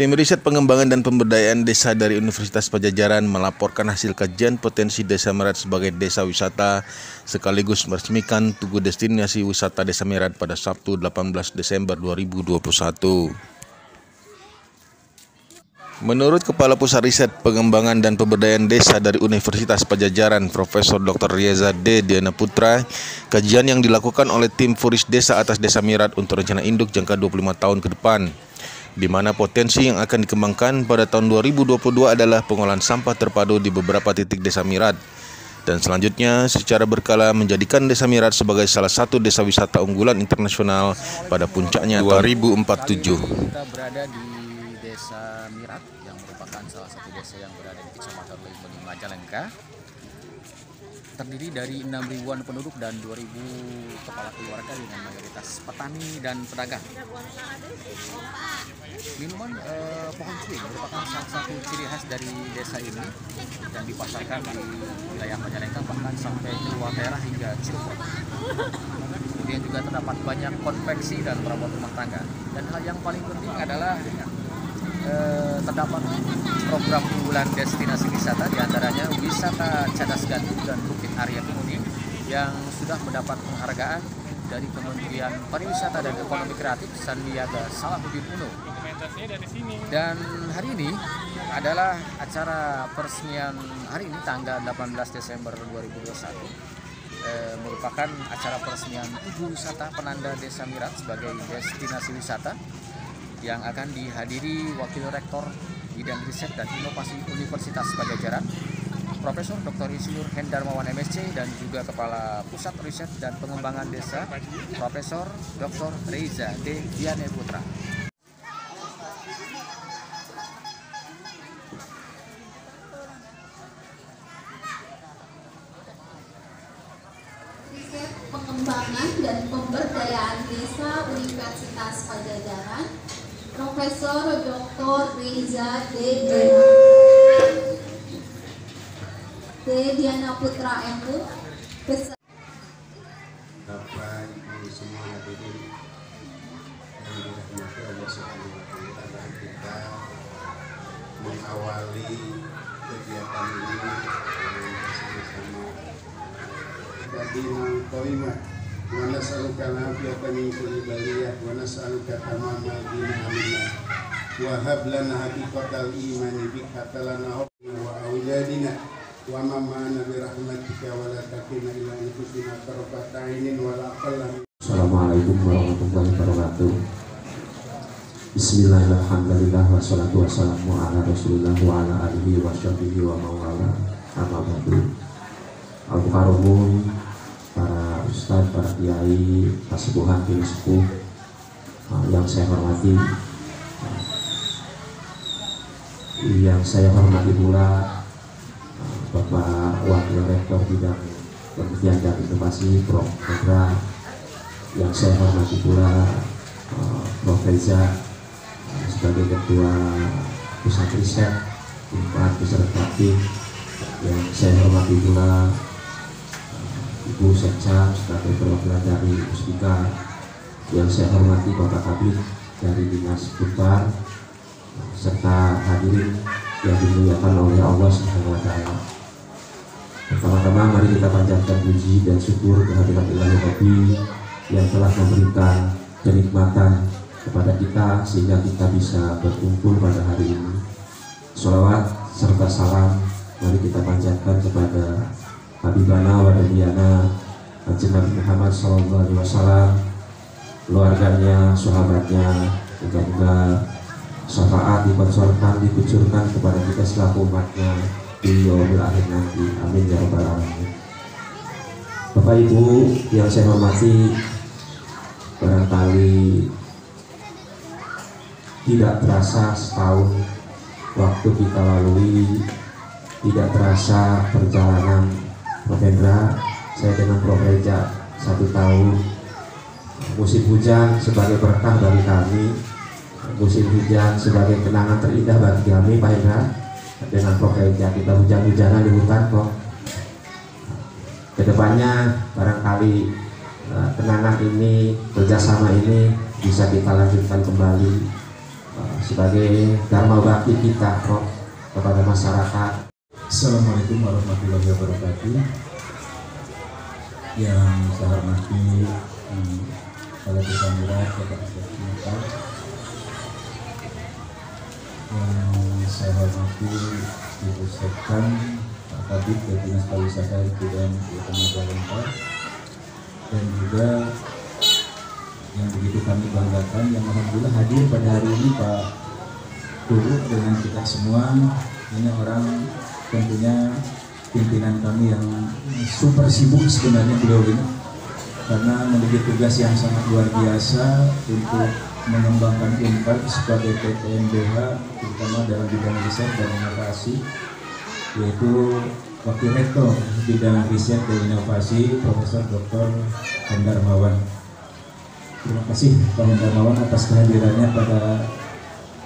Tim Riset Pengembangan dan Pemberdayaan Desa dari Universitas Padjadjaran melaporkan hasil kajian potensi Desa Merat sebagai desa wisata sekaligus meresmikan Tugu Destinasi Wisata Desa Merat pada Sabtu 18 Desember 2021. Menurut Kepala Pusat Riset Pengembangan dan Pemberdayaan Desa dari Universitas Padjadjaran, Profesor Dr. Reza D. Diana Putra, kajian yang dilakukan oleh tim Furis Desa atas Desa Merat untuk rencana induk jangka 25 tahun ke depan, di mana potensi yang akan dikembangkan pada tahun 2022 adalah pengolahan sampah terpadu di beberapa titik Desa Merat, dan selanjutnya secara berkala menjadikan Desa Merat sebagai salah satu desa wisata unggulan internasional pada puncaknya 2047. Kita berada di Desa Merat yang merupakan salah satu desa yang berada di Kecamatan Leuweung, Majalengka. Terdiri dari 6 ribuan penduduk dan 2.000 kepala keluarga dengan mayoritas petani dan pedagang. Minuman pohon cuy merupakan salah satu ciri khas dari desa ini dan dipasarkan di wilayah Majalengka bahkan sampai keluar daerah hingga Cirebon. Kemudian juga terdapat banyak konveksi dan perabot rumah tangga. Dan hal yang paling penting adalah terdapat program unggulan destinasi wisata, diantaranya wisata Cadas Gantung dan Bukit Arya Kuning yang sudah mendapat penghargaan dari Kementerian Pariwisata dan Ekonomi Kreatif Sandiaga Salahuddin Uno. Dan hari ini adalah acara peresmian hari ini tanggal 18 Desember 2021 merupakan acara peresmian Tugu Wisata Penanda Desa Merat sebagai destinasi wisata yang akan dihadiri Wakil Rektor Bidang Riset dan Inovasi Universitas Padjadjaran, Profesor Dr. Insinyur Hendarmawan MSc, dan juga Kepala Pusat Riset dan Pengembangan Desa, Profesor Dr. Reza D. Diana Putra. Riset Pengembangan dan Pemberdayaan Desa Universitas Padjadjaran, Profesor Dr. Reza D. Diana Putra MU. Bapak Ibu semua hadirin yang dirahmati Allah Subhanahu wa Ta'ala, kita mengawali kegiatan ini bersama-sama Badinul Qoimah wa nas'aluka al-afiyata min kulli baliyah wa nas'aluka tamamal dini aminah wa hab lana haqiqatal imani bika talana wa auladina wa mamana bi rahmatika wa la takilna ila anfusina tarfata ainin wa la aqalla. Assalamualaikum warahmatullahi wabarakatuh. Bismillahirrahmanirrahim. Wassalatu wassalamu ala Rasulillah wa ala alihi wa sahbihi wa mawala. Amma ba'du. Al-Mukarramun, para ustadz, para kiai, pasepuhan, kini sepuh yang saya hormati, pula Bapak Wakil Rektor Bidang Penelitian dan Inovasi Prof. Hendra, yang saya hormati pula Prof. Reza sebagai Ketua Pusat Riset Unpad beserta Praktik, yang saya hormati pula Ibu Sekca sebagai perwakilan dari Puspika, yang saya hormati Bapak Kabid dari Dinas Unpad, serta hadirin yang dimuliakan oleh Allah Subhanahu wa Ta'ala. Pertama-tama mari kita panjatkan puji dan syukur kehadirat Ilahi Rabbi yang telah memberikan kenikmatan kepada kita sehingga kita bisa berkumpul pada hari ini. Sholawat serta salam mari kita panjatkan kepada Habibana wa Nabiana Kanjeng Nabi Muhammad SAW, keluarganya, sahabatnya, juga syafaat dikonsorkan, dikucurkan kepada kita selaku umatnya di yaumil akhir nanti. Amin ya rabbal alamin. Bapak Ibu yang saya hormati, barangkali tidak terasa setahun waktu kita lalui, tidak terasa perjalanan Prof. Hendra, saya dengan Prof. Reza 1 tahun. Musim hujan sebagai berkah bagi kami, musim hujan sebagai kenangan terindah bagi kami, Pak Hendra. Dengan Prof. Reza kita hujan-hujanan di hutan kok. Kedepannya barangkali kenangan ini, kerjasama ini bisa kita lanjutkan kembali sebagai dharma bakti kita, Prof, kepada masyarakat. Assalamualaikum warahmatullahi wabarakatuh. Yang saya hormati Kepala Desa Mirat, Bapak Asep, yang saya hormati Ibu Sektan, Pak Kabid dari Dinas Pariwisata dan Majalengka, dan juga yang begitu kami banggakan yang alhamdulillah hadir pada hari ini Pak Turut dengan kita semua. Ini orang tentunya pimpinan kami yang super sibuk sebenarnya beliau ini, karena memiliki tugas yang sangat luar biasa untuk mengembangkan Unpad sebagai PTNBH, terutama dalam bidang riset dan inovasi, yaitu Wakil Rektor bidang riset dan inovasi Profesor Dr. Hendarmawan. Terima kasih Pak Hendarmawan atas kehadirannya pada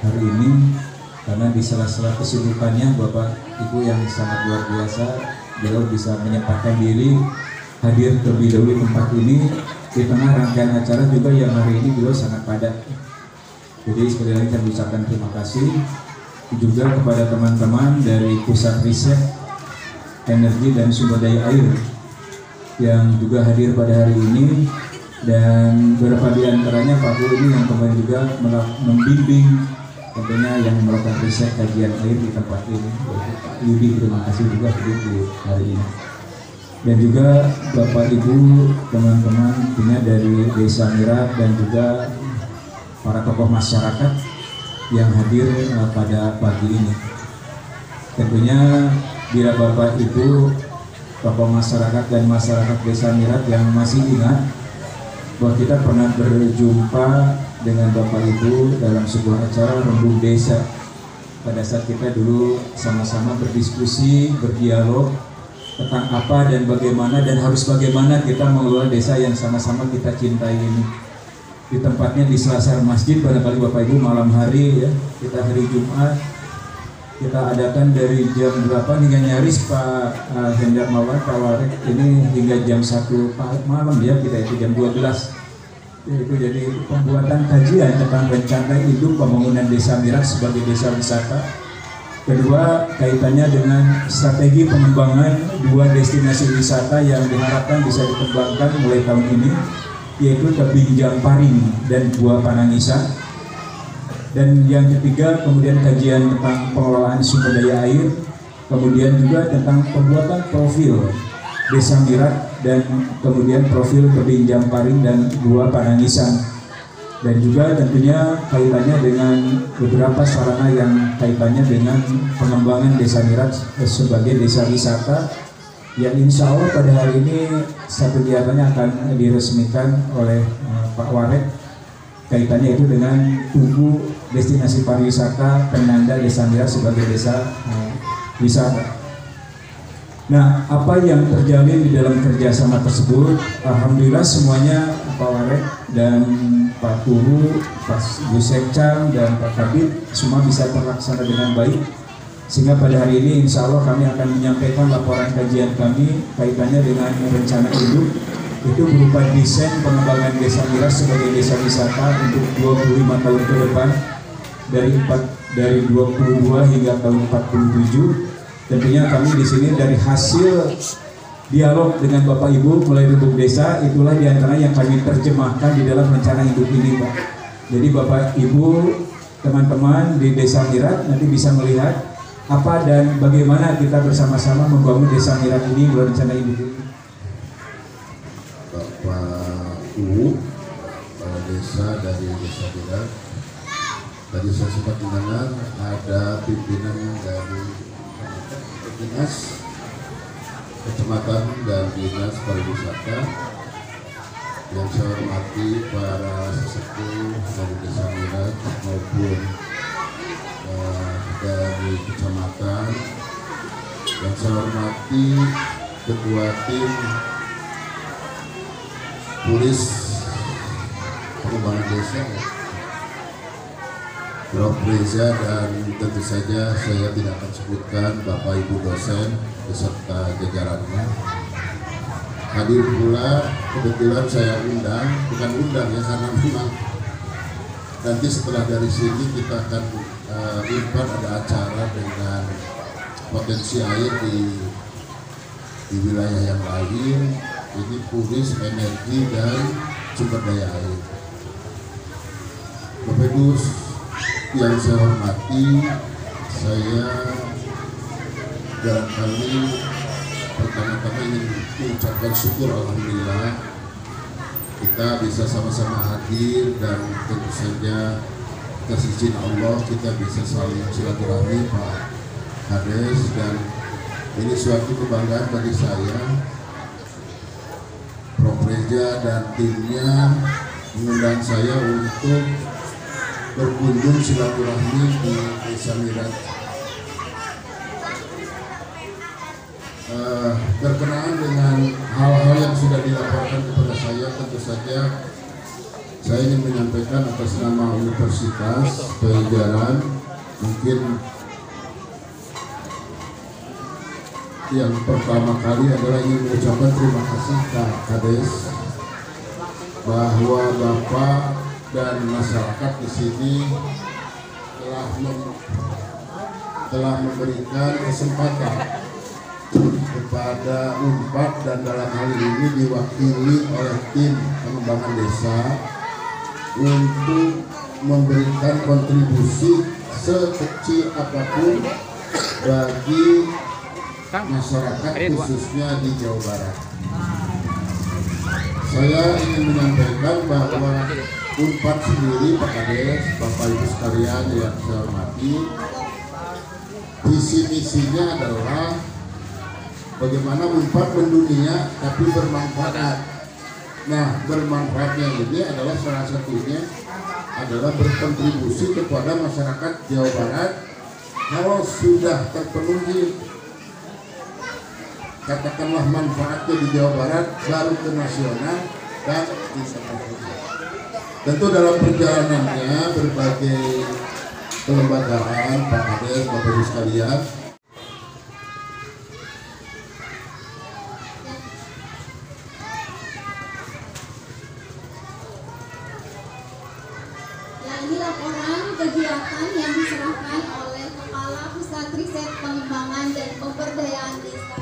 hari ini, karena di sela-sela kesibukannya Bapak Ibu yang sangat luar biasa, beliau bisa menyempatkan diri hadir terlebih dahulu di tempat ini di tengah rangkaian acara juga yang hari ini beliau sangat padat. Jadi sekali lagi saya ucapkan terima kasih juga kepada teman-teman dari Pusat Riset Energi dan Sumber Daya Air yang juga hadir pada hari ini, dan beberapa di antaranya Pak Guru ini yang kemarin juga membimbing tentunya yang melakukan riset kajian air di tempat ini. Pak Yudi, terima kasih juga hadir di hari ini. Dan juga Bapak Ibu, teman-teman tentunya dari Desa Mirat dan juga para tokoh masyarakat yang hadir pada pagi ini. Tentunya bila Bapak Ibu, tokoh masyarakat dan masyarakat Desa Mirat yang masih ingat bahwa kita pernah berjumpa dengan Bapak Ibu dalam sebuah acara Rembuk Desa, pada saat kita dulu sama-sama berdiskusi, berdialog tentang apa dan bagaimana dan harus bagaimana kita mengelola desa yang sama-sama kita cintai ini. Di tempatnya di Selasar Masjid, barangkali Bapak Ibu malam hari ya, kita hari Jumat, kita adakan dari jam 8 hingga nyaris Pak Hendarmawan, Pak Warek ini hingga jam 1 malam ya, kita itu jam 12. Itu jadi pembuatan kajian tentang rencana induk pembangunan Desa Mirat sebagai desa wisata. Kedua, kaitannya dengan strategi pengembangan dua destinasi wisata yang diharapkan bisa dikembangkan mulai tahun ini, yaitu Tebing Jamparing dan Gua Panangisan. Dan yang ketiga, kemudian kajian tentang pengelolaan sumber daya air, kemudian juga tentang pembuatan profil Desa Mirat dan kemudian profil Tebing Jamparing dan Gua Panangisan. Dan juga tentunya kaitannya dengan beberapa sarana yang kaitannya dengan pengembangan Desa Mirat sebagai desa wisata, yang insya Allah pada hari ini satu kegiatannya akan diresmikan oleh Pak Warek, kaitannya itu dengan tugu destinasi pariwisata penanda Desa Mirat sebagai desa wisata. Nah, apa yang terjalin di dalam kerjasama tersebut, alhamdulillah semuanya Pak Warek dan Pak Guru, Pak Yusekcam dan Pak Kabid semua bisa terlaksana dengan baik, sehingga pada hari ini insya Allah kami akan menyampaikan laporan kajian kami kaitannya dengan rencana induk, itu berupa desain pengembangan Desa Mirat sebagai desa wisata untuk 25 tahun ke depan, dari 22 hingga tahun 47. Tentunya kami di sini dari hasil dialog dengan Bapak Ibu mulai Rembuk Desa, itulah diantara yang kami terjemahkan di dalam rencana induk ini, Pak. Jadi Bapak Ibu, teman-teman di Desa Mirat nanti bisa melihat apa dan bagaimana kita bersama-sama membangun Desa Mirat ini melalui rencana induk ini. Bapak Ibu, Kepala Desa dari Desa Mirat, tadi saya sempat mendengar ada pimpinan dari Dinas Kecamatan dan Dinas Pariwisata. Yang saya hormati para sesepuh dari Desa Mirat maupun dari kecamatan. Yang saya hormati Ketua Tim Pulis Pengembangan Desa, Prof. Reza, dan tentu saja saya tidak akan sebutkan Bapak Ibu dosen beserta jajarannya. Hadir pula kebetulan saya undang, bukan undang ya, karena memang Nanti setelah dari sini kita akan Unpad ada acara dengan potensi air di wilayah yang lain. Ini Puris, energi dan sumber daya air. Bapak Ibu yang saya hormati, saya barangkali pertama-tama ingin mengucapkan syukur alhamdulillah kita bisa sama-sama hadir, dan tentu saja atas izin Allah kita bisa saling silaturahmi Pak Kades, dan ini suatu kebanggaan bagi saya. Prof Reza dan timnya mengundang saya untuk berkunjung silaturahmi di Desa Mirat. Berkenaan dengan hal-hal yang sudah dilaporkan kepada saya, tentu saja saya ingin menyampaikan atas nama Universitas Pajajaran, mungkin yang pertama kali adalah ingin mengucapkan terima kasih Kak Kades, bahwa Bapak dan masyarakat di sini telah memberikan kesempatan kepada Unpad, dan dalam hal ini diwakili oleh tim pengembangan desa untuk memberikan kontribusi sekecil apapun bagi masyarakat khususnya di Jawa Barat. Saya ingin menyampaikan bahwa Unpad sendiri, Pak Kades, Bapak Ibu sekalian yang saya hormati, visi misinya adalah bagaimana Unpad mendunia tapi bermanfaat. Nah, bermanfaatnya ini adalah salah satunya adalah berkontribusi kepada masyarakat Jawa Barat. Kalau sudah terpenuhi katakanlah manfaatnya di Jawa Barat, baru ke nasional dan internasional. Tentu dalam perjalanannya berbagai kelembagaan, Pak Kades, Bapak Ibu sekalian, ini laporan kegiatan yang diserahkan oleh Kepala Pusat Riset Pengembangan dan Pemberdayaan Desa.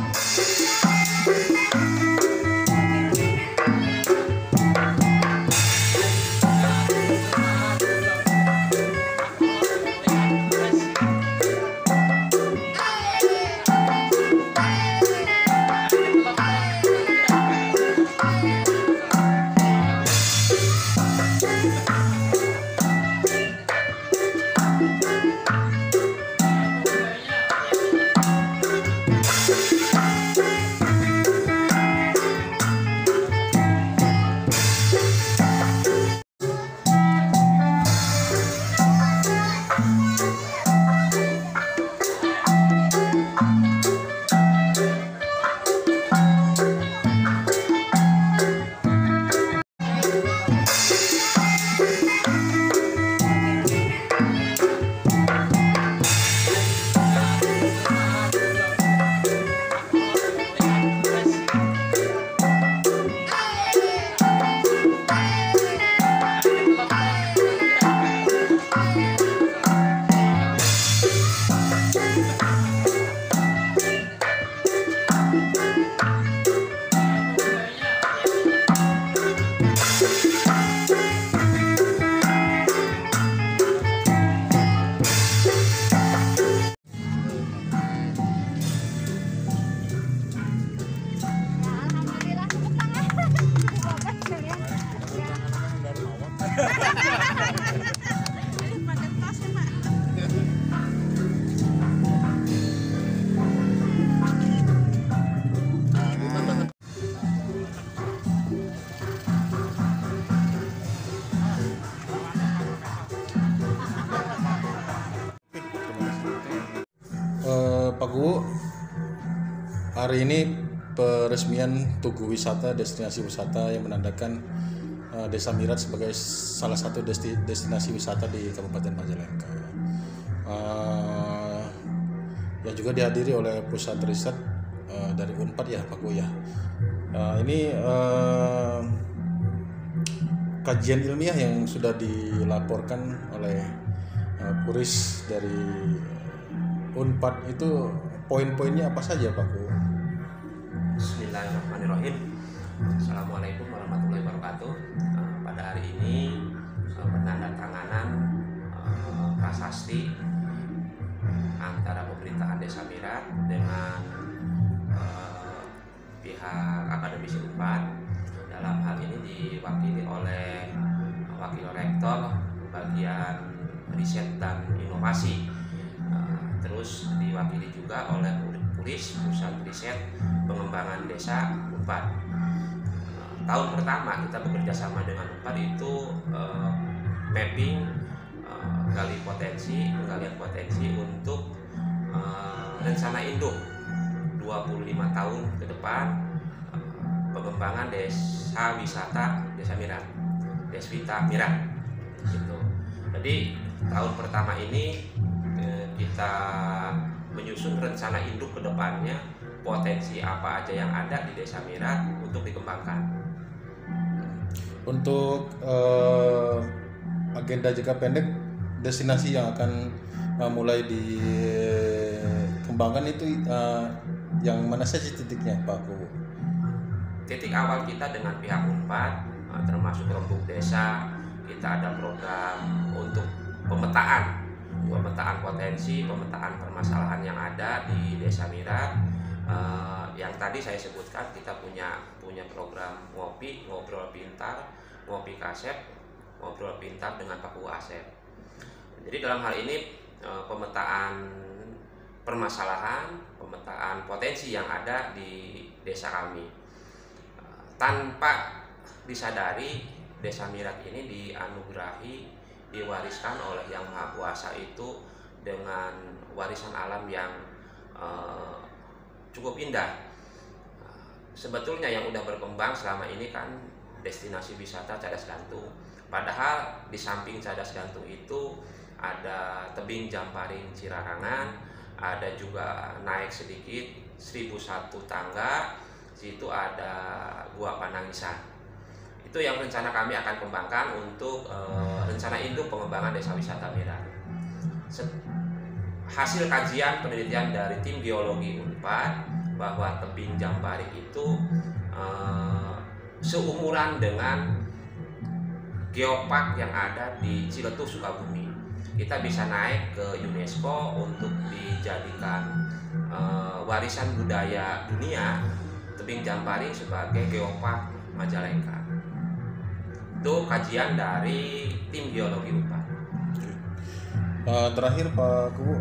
Pak Guru, hari ini peresmian Tugu Wisata, destinasi wisata yang menandakan Desa Mirat sebagai salah satu destinasi wisata di Kabupaten Majalengka. Yang juga dihadiri oleh pusat riset dari Unpad ya Pak Guru ya. Ini kajian ilmiah yang sudah dilaporkan oleh Puris dari Unpad itu poin-poinnya apa saja Pak Ku? Bismillahirrahmanirrahim. Assalamualaikum warahmatullahi wabarakatuh. Pada hari ini penandatanganan prasasti antara pemerintahan Desa Mirat dengan pihak akademisi Unpad. Dalam hal ini diwakili oleh Wakil Rektor bagian riset dan inovasi, terus diwakili juga oleh Puris, Pusat Riset Pengembangan Desa Unpad. Tahun pertama kita bekerja sama dengan Unpad itu mapping, penggalian potensi untuk rencana induk 25 tahun ke depan pengembangan desa wisata Desa Mirat, Deswita Mirat gitu. Jadi tahun pertama ini kita menyusun rencana induk ke depannya, potensi apa aja yang ada di Desa Mirat untuk dikembangkan. Untuk agenda jangka pendek, destinasi yang akan mulai dikembangkan itu yang mana saja titiknya Pak Ku? Titik awal kita dengan pihak Unpad, termasuk rembuk desa, kita ada program untuk pemetaan potensi, pemetaan permasalahan yang ada di Desa Mirat. Yang tadi saya sebutkan, kita punya program ngobrol pintar, ngopi kasep, ngobrol pintar dengan Paku Asep. Jadi dalam hal ini pemetaan permasalahan, pemetaan potensi yang ada di desa kami. Tanpa disadari, Desa Mirat ini dianugerahi, diwariskan oleh Yang Maha Kuasa itu dengan warisan alam yang cukup indah. Sebetulnya yang udah berkembang selama ini kan destinasi wisata Cadas Gantung. Padahal di samping Cadas Gantung itu ada tebing Jamparing Cirarangan, ada juga naik sedikit 1001 tangga, situ ada Gua Panangisan. Itu yang rencana kami akan kembangkan untuk rencana induk pengembangan desa wisata Mirat. Hasil kajian penelitian dari tim geologi Unpad bahwa tebing Jamparing itu seumuran dengan geopark yang ada di Ciletuh, Sukabumi. Kita bisa naik ke UNESCO untuk dijadikan warisan budaya dunia, tebing Jamparing sebagai geopark Majalengka. Itu kajian dari tim geologi Unpad. Terakhir Pak Ku,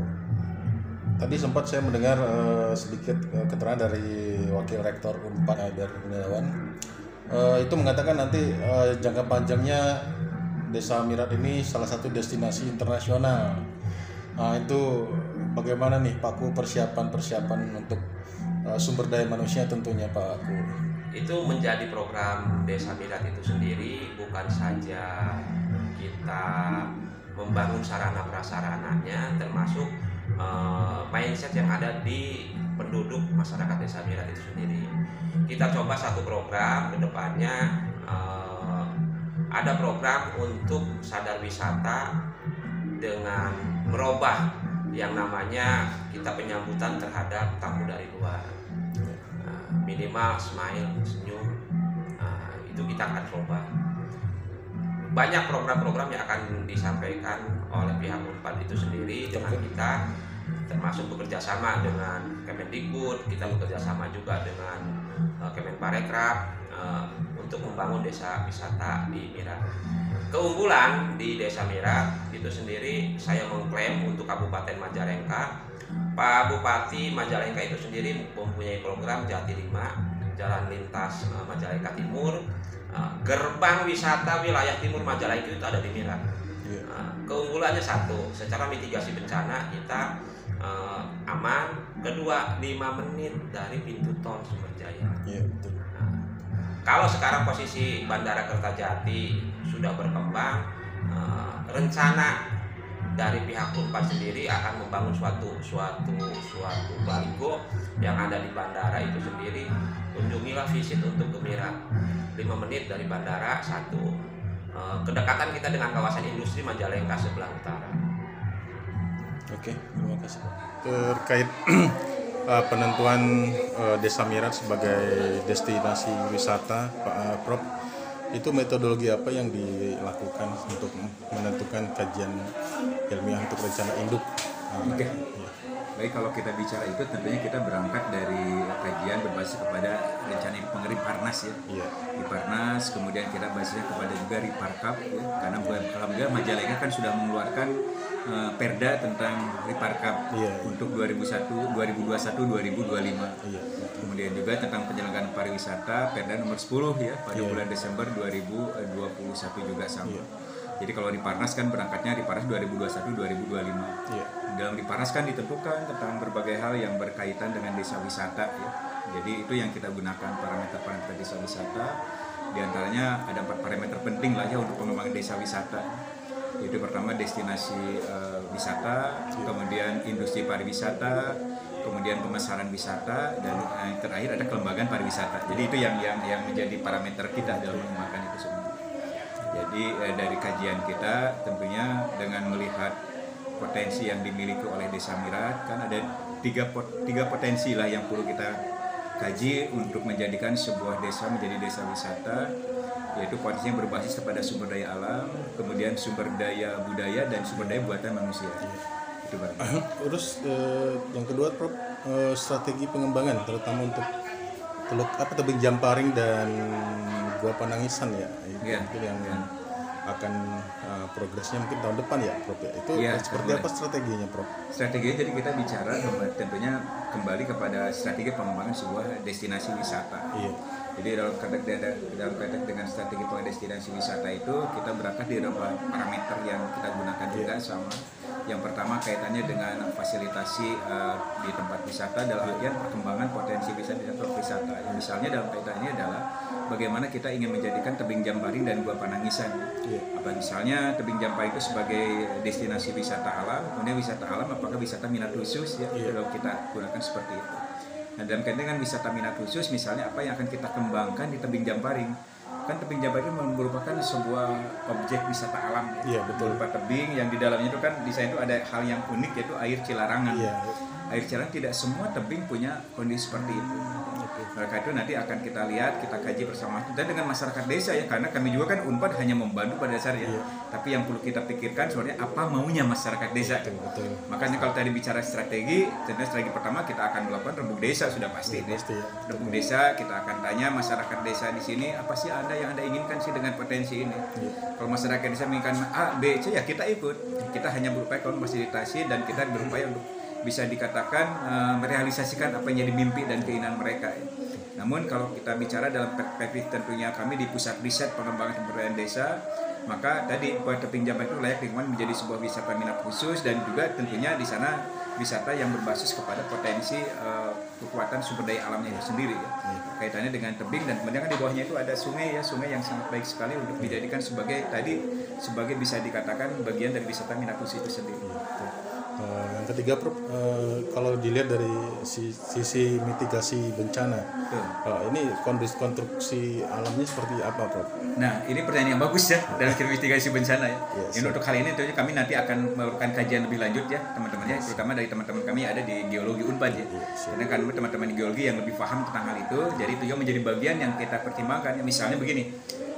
tadi sempat saya mendengar sedikit keterangan dari Wakil Rektor Unpad dari Gunawan. Itu mengatakan nanti jangka panjangnya Desa Mirat ini salah satu destinasi internasional. Itu bagaimana nih Pak Ku persiapan untuk sumber daya manusia tentunya Pak Ku? Itu menjadi program Desa Mirat itu sendiri, bukan saja kita membangun sarana prasarananya, termasuk mindset yang ada di penduduk masyarakat Desa Mirat itu sendiri. Kita coba satu program ke depannya, ada program untuk sadar wisata dengan merubah yang namanya kita penyambutan terhadap tamu dari luar. Minimal smile, senyum, itu kita akan coba. Banyak program-program yang akan disampaikan oleh pihak Unpad itu sendiri dengan kita, termasuk bekerja sama dengan Kemendikbud, kita bekerja sama juga dengan Kemenparekraf untuk membangun desa wisata di Mirat. Keunggulan di Desa Mirat itu sendiri saya mengklaim untuk Kabupaten Majalengka. Pak Bupati Majalengka itu sendiri mempunyai program Jati 5, Jalan Lintas Majalengka Timur. Gerbang wisata wilayah timur Majalengka itu ada di Mirat. Keunggulannya satu, secara mitigasi bencana kita aman. Kedua, 5 menit dari pintu tol Sumberjaya. Kalau sekarang posisi Bandara Kertajati sudah berkembang, rencana dari pihak Unpad sendiri akan membangun suatu baligo yang ada di bandara itu sendiri. Kunjungilah, visit untuk ke Mirat. 5 menit dari bandara, satu. kedekatan kita dengan kawasan industri Majalengka sebelah utara. Oke, terima kasih. Terkait penentuan Desa Mirat sebagai destinasi wisata, Pak Prof, itu metodologi apa yang dilakukan untuk menentukan kajian ilmiah untuk rencana induk? Oke. Baik, kalau kita bicara itu tentunya kita berangkat dari kajian berbasis kepada rencana Riparnas ya. Riparnas, kemudian kita basisnya kepada juga Riparkap ya. Karena alhamdulillah Majalengka kan sudah mengeluarkan perda tentang Riparkap untuk 2021-2025. Kemudian juga tentang penyelenggaraan pariwisata perda nomor 10 ya pada bulan Desember 2021 juga sama. Jadi kalau Riparnas kan berangkatnya Riparnas 2021-2025. Dalam Riparnas kan ditentukan tentang berbagai hal yang berkaitan dengan desa wisata ya. Jadi itu yang kita gunakan parameter-parameter desa wisata. Di antaranya ada 4 parameter penting lah ya untuk pengembangan desa wisata. Itu pertama destinasi wisata, kemudian industri pariwisata, kemudian pemasaran wisata, dan yang terakhir ada kelembagaan pariwisata. Jadi itu yang menjadi parameter kita dalam mengembangkan itu semua. Jadi dari kajian kita tentunya dengan melihat potensi yang dimiliki oleh Desa Mirat, kan ada tiga potensi lah yang perlu kita kaji untuk menjadikan sebuah desa menjadi desa wisata, yaitu potensi yang berbasis kepada sumber daya alam, kemudian sumber daya budaya, dan sumber daya buatan manusia. Itu Terus yang kedua, Prof, strategi pengembangan terutama untuk Tebing Jamparing dan Gua Panangisan ya, itu yang akan progresnya mungkin tahun depan ya, Prof ya. Itu seperti apa strateginya, Prof? Strateginya jadi kita bicara tentunya kembali kepada strategi pengembangan sebuah destinasi wisata. Jadi dalam kaitan dengan strategi pengembangan destinasi wisata itu kita berangkat di beberapa parameter yang kita gunakan juga sama. Yang pertama kaitannya dengan fasilitasi di tempat wisata dalam artian perkembangan potensi wisata di tempat wisata. Misalnya dalam kaitan ini adalah bagaimana kita ingin menjadikan Tebing Jamparing dan Gua Panangisan. Apa misalnya Tebing Jamparing itu sebagai destinasi wisata alam, kemudian wisata alam apakah wisata minat khusus ya, kalau kita gunakan seperti itu. Nah dalam kaitan dengan wisata minat khusus misalnya apa yang akan kita kembangkan di Tebing Jamparing. Kan Tebing Jamparing merupakan sebuah objek wisata alam, berupa tebing yang di dalamnya itu kan di sana itu ada hal yang unik yaitu air Cilarangan. Air Cilarangan tidak semua tebing punya kondisi seperti itu. Maka itu nanti akan kita lihat, kita kaji bersama dan dengan masyarakat desa ya, karena kami juga kan Unpad hanya membantu pada dasarnya. Tapi yang perlu kita pikirkan sebenarnya apa maunya masyarakat desa. Makanya kalau tadi bicara strategi, tentunya strategi pertama kita akan melakukan rembuk desa sudah pasti. Rembuk desa kita akan tanya masyarakat desa di sini apa sih yang Anda inginkan sih dengan potensi ini. Kalau masyarakat desa menginginkan A, B, C ya kita ikut. Kita hanya berupaya memfasilitasi dan kita berupaya untuk bisa dikatakan merealisasikan apa yang jadi mimpi dan keinginan mereka. Namun kalau kita bicara dalam perspektif tentunya kami di pusat riset pengembangan pemberdayaan desa, maka tadi Tebing Jamparing itu layak lingkungan menjadi sebuah wisata minat khusus dan juga tentunya di sana wisata yang berbasis kepada potensi kekuatan sumber daya alamnya itu sendiri ya. Kaitannya dengan tebing dan kemudian kan di bawahnya itu ada sungai ya, sungai yang sangat baik sekali untuk dijadikan sebagai bisa dikatakan bagian dari wisata minat khusus itu sendiri. Yang ketiga, Prof, kalau dilihat dari sisi mitigasi bencana, ini konstruksi alamnya seperti apa, Prof? Nah, ini pertanyaan yang bagus ya dalam mitigasi bencana ya. Ini untuk hal ini tentunya kami nanti akan melakukan kajian lebih lanjut ya, teman-teman ya, terutama dari teman-teman kami yang ada di geologi Unpad ya. Karena kan teman-teman di geologi yang lebih paham tentang hal itu, jadi itu juga menjadi bagian yang kita pertimbangkan. Ya, misalnya begini.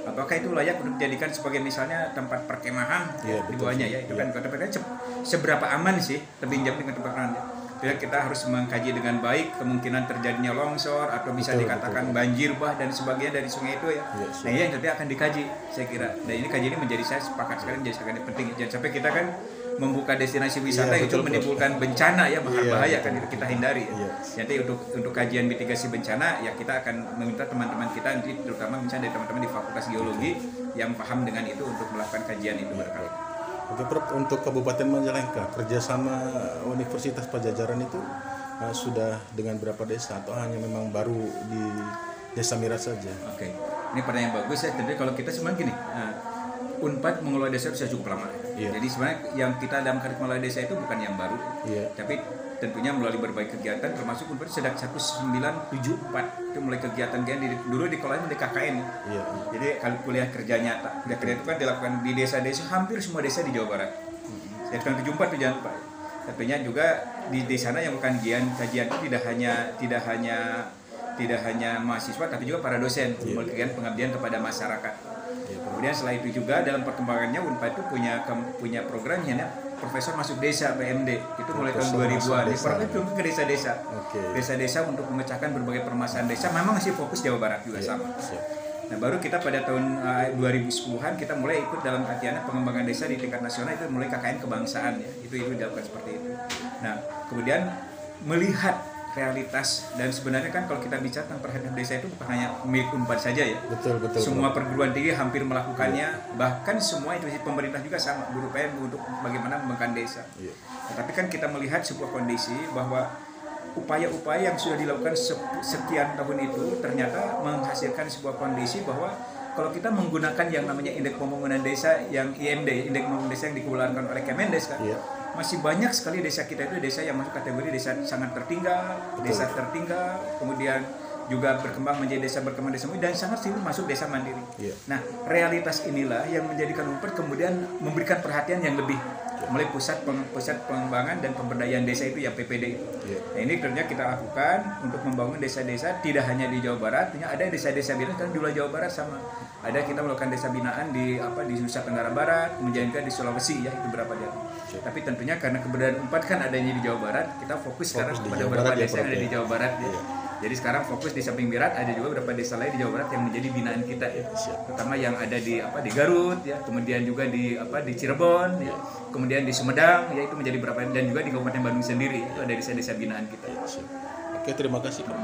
Apakah itu layak untuk dijadikan sebagai misalnya tempat perkemahan di bawahnya ya? Itu kan seberapa aman sih Tebing Jamparing dengan tempat perkemahan? Kita harus mengkaji dengan baik kemungkinan terjadinya longsor atau bisa dikatakan banjir bah dan sebagainya dari sungai itu ya. Nah ini yang nanti akan dikaji saya kira. Dan ini kaji ini menjadi saya sepakat sekali menjadi sangat penting. Jangan sampai kita kan membuka destinasi wisata itu menimbulkan bencana ya, bahaya kan itu kita hindari ya. Nanti untuk kajian mitigasi bencana ya kita akan meminta teman-teman kita nanti terutama misalnya dari teman-teman di Fakultas Geologi yang paham dengan itu untuk melakukan kajian itu barangkali. Oke, Prof, untuk Kabupaten Majalengka kerjasama Universitas Padjadjaran itu sudah dengan berapa desa atau hanya memang baru di Desa Mirat saja? Oke, ini pertanyaan yang bagus ya. Tentu kalau kita sebenarnya gini, Unpad mengelola desa sudah cukup lama. Jadi sebenarnya yang kita dalam mengelola desa itu bukan yang baru, tapi tentunya melalui berbagai kegiatan, termasuk Unpad sejak 1974 itu mulai kegiatan dulu dikelolanya di KKN. Jadi kalau kuliah kerja nyata, kuliah kerja itu kan dilakukan di desa-desa, hampir semua desa di Jawa Barat. Sejak tahun 74 itu jangan lupa. Tentunya juga di sana yang bukan kajian itu tidak hanya mahasiswa, tapi juga para dosen memberikan pengabdian kepada masyarakat. Kemudian setelah itu juga dalam perkembangannya Unpad itu punya programnya Profesor Masuk Desa PMD itu mulai tahun 2000-an. Itu ke desa-desa. Desa-desa untuk memecahkan berbagai permasalahan desa. Memang masih fokus Jawa Barat juga sama. Nah, baru kita pada tahun 2010-an kita mulai ikut dalam kajian pengembangan desa di tingkat nasional, itu mulai KKN kebangsaan ya. Itu dilakukan seperti itu. Nah, kemudian melihat realitas, dan sebenarnya kan kalau kita bicara tentang perhatian desa itu bukan hanya milik Unpad saja ya. Betul. Semua perguruan tinggi hampir melakukannya, bahkan semua institusi pemerintah juga sama berupaya untuk bagaimana mengembangkan desa. Nah, tapi kan kita melihat sebuah kondisi bahwa upaya-upaya yang sudah dilakukan sekian tahun itu ternyata menghasilkan sebuah kondisi bahwa kalau kita menggunakan yang namanya indeks pembangunan desa yang IMD, indeks pembangunan desa yang dikeluarkan oleh Kemendes kan, masih banyak sekali desa kita itu desa yang masuk kategori desa sangat tertinggal, desa tertinggal, kemudian juga berkembang menjadi desa berkembang desa dan sangat sibuk masuk desa mandiri. Nah, realitas inilah yang menjadikan Unpad kemudian memberikan perhatian yang lebih mulai pusat pengembangan dan pemberdayaan desa itu ya PPD. Nah, ini kerja kita lakukan untuk membangun desa-desa tidak hanya di Jawa Barat, ada desa-desa binaan kan di luar Jawa Barat sama. Ada kita melakukan desa binaan di Nusa Tenggara Barat, kemudian juga di Sulawesi ya, itu berapa dia. Tapi tentunya karena keberadaan Unpad kan adanya di Jawa Barat, kita fokus sekarang kepada beberapa desa yang ada di Jawa Barat ya. Jadi sekarang fokus di samping Mirat ada juga beberapa desa lain di Jawa Barat yang menjadi binaan kita ya. Pertama yang ada di Garut ya, kemudian juga di Cirebon ya, kemudian di Sumedang ya, itu menjadi beberapa, dan juga di Kabupaten Bandung sendiri itu ada desa-desa binaan kita. Oke, terima kasih Pak.